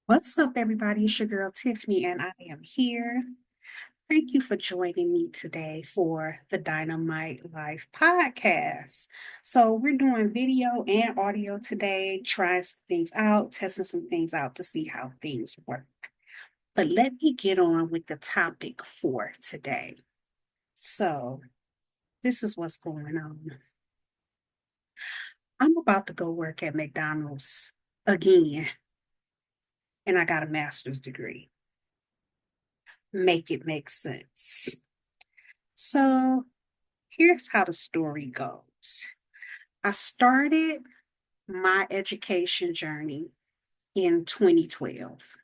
What's up, everybody? It's your girl Tiffany, and I am here. Thank you for joining me today for the Dynamite Life podcast. So, we're doing video and audio today, trying some things out, testing some things out to see how things work. But let me get on with the topic for today. So, this is what's going on. I'm about to go work at McDonald's again, and I got a master's degree. Make it make sense. So, here's how the story goes. I started my education journey in 2012.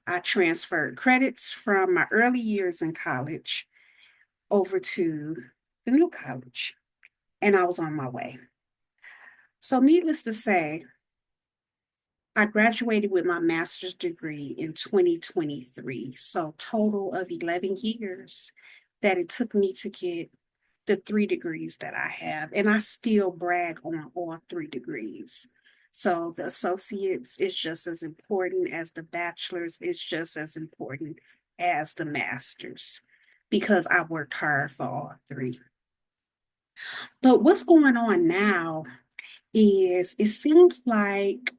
I transferred credits from my early years in college over to the new college, and I was on my way. So, needless to say, I graduated with my master's degree in 2023. So, total of 11 years that it took me to get the 3 degrees that I have, and I still brag on all 3 degrees. So the associates is just as important as the bachelor's, is just as important as the master's because I worked hard for all 3. But what's going on now is it seems like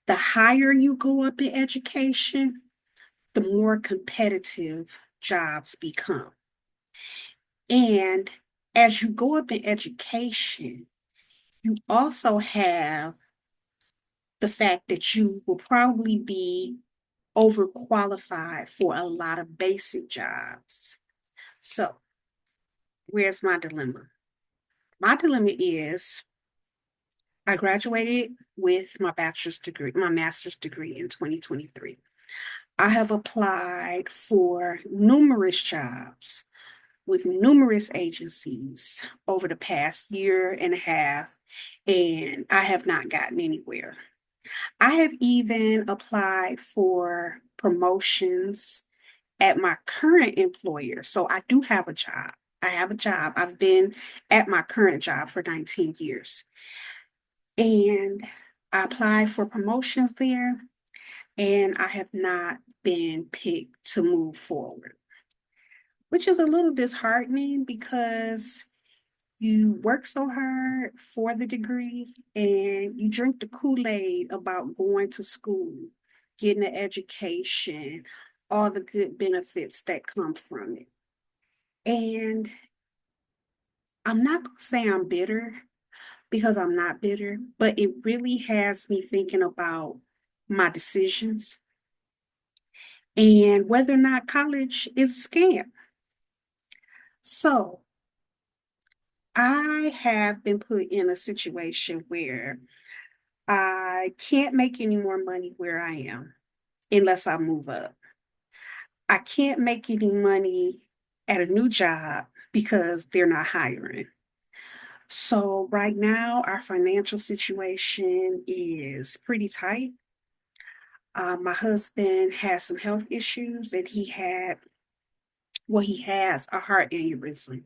the higher you go up in education, the more competitive jobs become. And as you go up in education, you also have the fact that you will probably be overqualified for a lot of basic jobs. So, where's my dilemma? My dilemma is I graduated with my bachelor's degree, my master's degree in 2023. I have applied for numerous jobs with numerous agencies over the past year and a half, and I have not gotten anywhere. I have even applied for promotions at my current employer. So I do have a job. I have a job. I've been at my current job for 19 years. And I applied for promotions there, and I have not been picked to move forward, which is a little disheartening because you work so hard for the degree and you drink the Kool-Aid about going to school, getting an education, all the good benefits that come from it. And I'm not going to say I'm bitter because I'm not bitter, but it really has me thinking about my decisions and whether or not college is a scam. So I have been put in a situation where I can't make any more money where I am unless I move up. I can't make any money at a new job because they're not hiring. So right now, our financial situation is pretty tight. My husband has some health issues, and he has a heart aneurysm.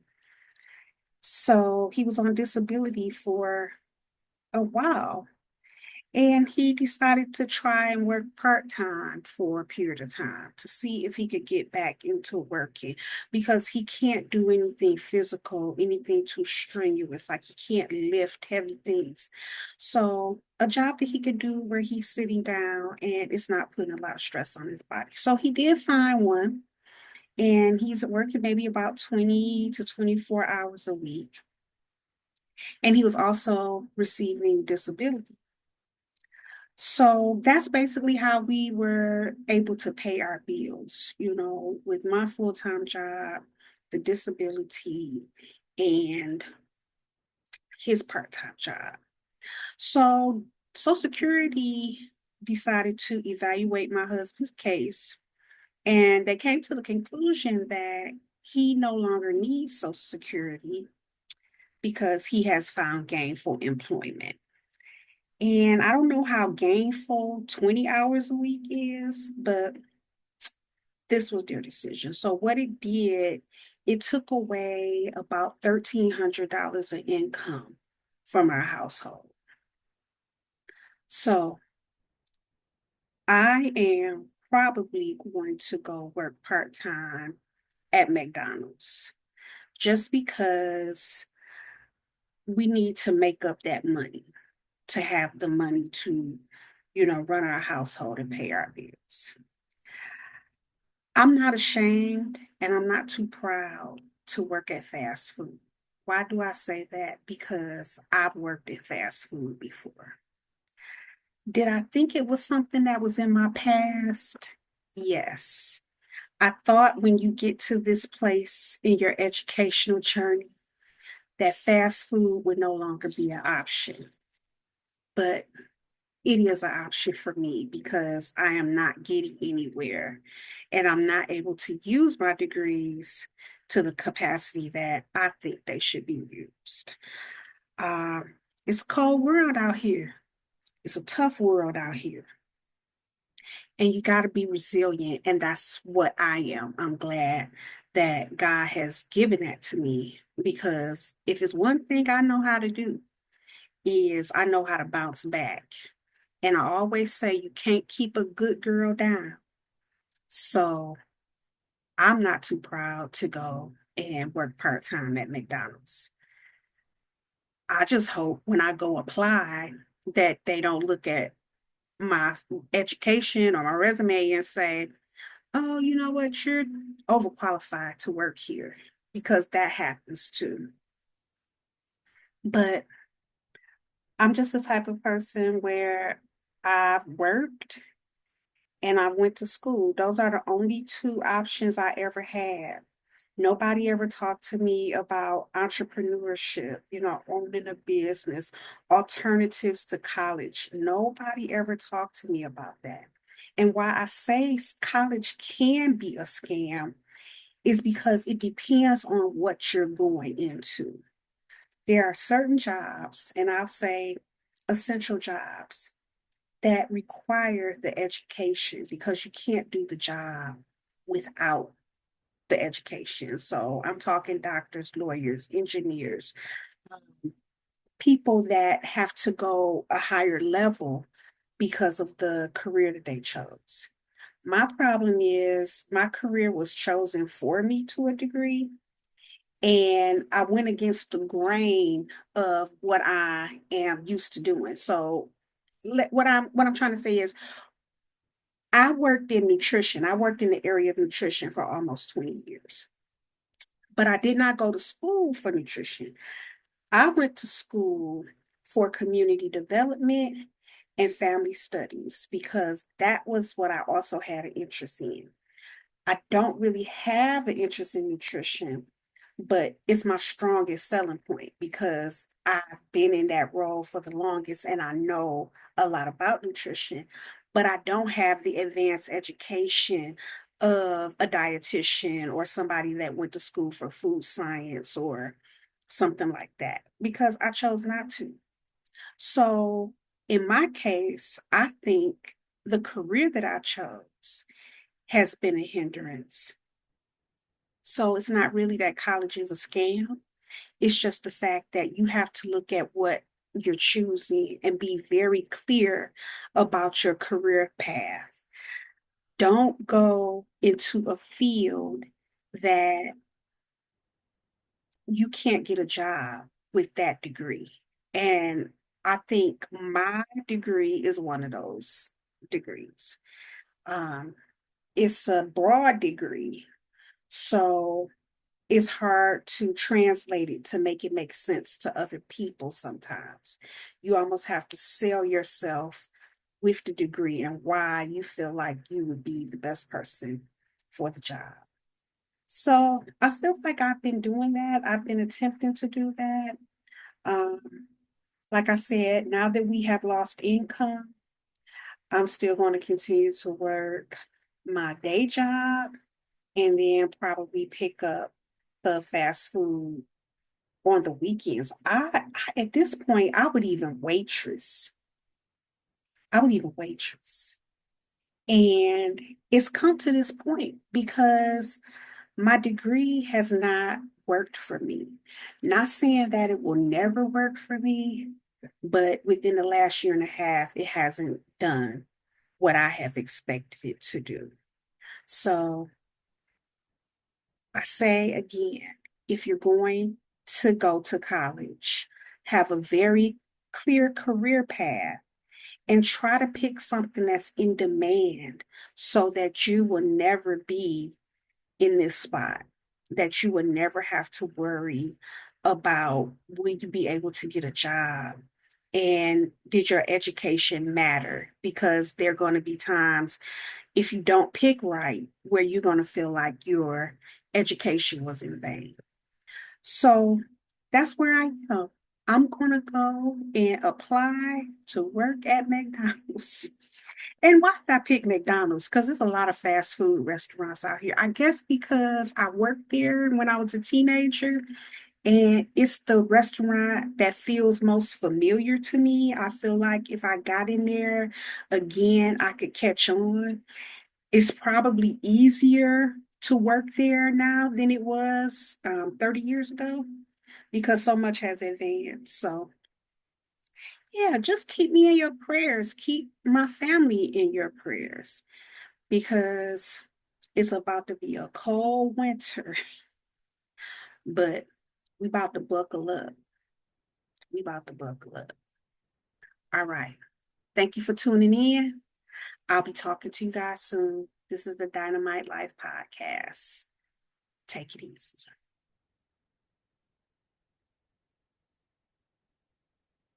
So he was on disability for a while. And he decided to try and work part-time for a period of time to see if he could get back into working because he can't do anything physical, anything too strenuous, like he can't lift heavy things. So, a job that he could do where he's sitting down and it's not putting a lot of stress on his body. So, he did find one, and he's working maybe about 20 to 24 hours a week. And he was also receiving disability. So that's basically how we were able to pay our bills, with my full-time job, the disability, and his part-time job. So Social Security decided to evaluate my husband's case, and they came to the conclusion that he no longer needs Social Security because he has found gainful employment. And I don't know how gainful 20 hours a week is, but this was their decision. So what it did, it took away about $1,300 of income from our household. So I am probably going to go work part-time at McDonald's just because we need to make up that money to have the money to, run our household and pay our bills. I'm not ashamed and I'm not too proud to work at fast food. Why do I say that? Because I've worked in fast food before. Did I think it was something that was in my past? Yes. I thought when you get to this place in your educational journey that fast food would no longer be an option. But it is an option for me because I am not getting anywhere and I'm not able to use my degrees to the capacity that I think they should be used. It's a cold world out here. It's a tough world out here. And you got to be resilient. And that's what I am. I'm glad that God has given that to me because if it's one thing I know how to do, is I know how to bounce back. And I always say you can't keep a good girl down. So I'm not too proud to go and work part-time at McDonald's. I just hope when I go apply that they don't look at my education or my resume and say, oh, you know what, you're overqualified to work here because that happens too. But I'm just the type of person where I've worked and I went to school. Those are the only two options I ever had. Nobody ever talked to me about entrepreneurship, owning a business, alternatives to college. Nobody ever talked to me about that. And why I say college can be a scam is because it depends on what you're going into. There are certain jobs, and I'll say essential jobs, that require the education because you can't do the job without the education. So I'm talking doctors, lawyers, engineers, people that have to go a higher level because of the career that they chose. My problem is my career was chosen for me to a degree, and I went against the grain of what I am used to doing. So what I'm trying to say is I worked in nutrition. I worked in the area of nutrition for almost 20 years, but I did not go to school for nutrition. I went to school for community development and family studies because that was what I also had an interest in. I don't really have an interest in nutrition, but it's my strongest selling point because I've been in that role for the longest and I know a lot about nutrition, but I don't have the advanced education of a dietitian or somebody that went to school for food science or something like that because I chose not to. So in my case, I think the career that I chose has been a hindrance. So it's not really that college is a scam. It's just the fact that you have to look at what you're choosing and be very clear about your career path. Don't go into a field that you can't get a job with that degree. And I think my degree is one of those degrees. Um, it's a broad degree, so it's hard to translate it to make it make sense to other people sometimes. You almost have to sell yourself with the degree and why you feel like you would be the best person for the job. So I feel like I've been doing that. I've been attempting to do that. Um, like I said, now that we have lost income, I'm still going to continue to work my day job and then probably pick up the fast food on the weekends. At this point, I would even waitress. I would even waitress. And it's come to this point because my degree has not worked for me. Not saying that it will never work for me, but within the last year and a half, it hasn't done. what I have expected it to do. So I say again, if you're going to go to college, have a very clear career path and try to pick something that's in demand so that you will never be in this spot, that you would never have to worry about will you be able to get a job and did your education matter? Because there are going to be times if you don't pick right where you're going to feel like your education was in vain. So that's where I am. I'm going to go and apply to work at McDonald's. And why did I pick McDonald's? Because there's a lot of fast food restaurants out here. I guess because I worked there when I was a teenager, and it's the restaurant that feels most familiar to me. I feel like if I got in there again, I could catch on. It's probably easier to work there now than it was 30 years ago because so much has advanced. So, yeah, just keep me in your prayers. Keep my family in your prayers because it's about to be a cold winter, but we about to buckle up. We about to buckle up. All right. Thank you for tuning in. I'll be talking to you guys soon. This is the Dynamite Life Podcast. Take it easy.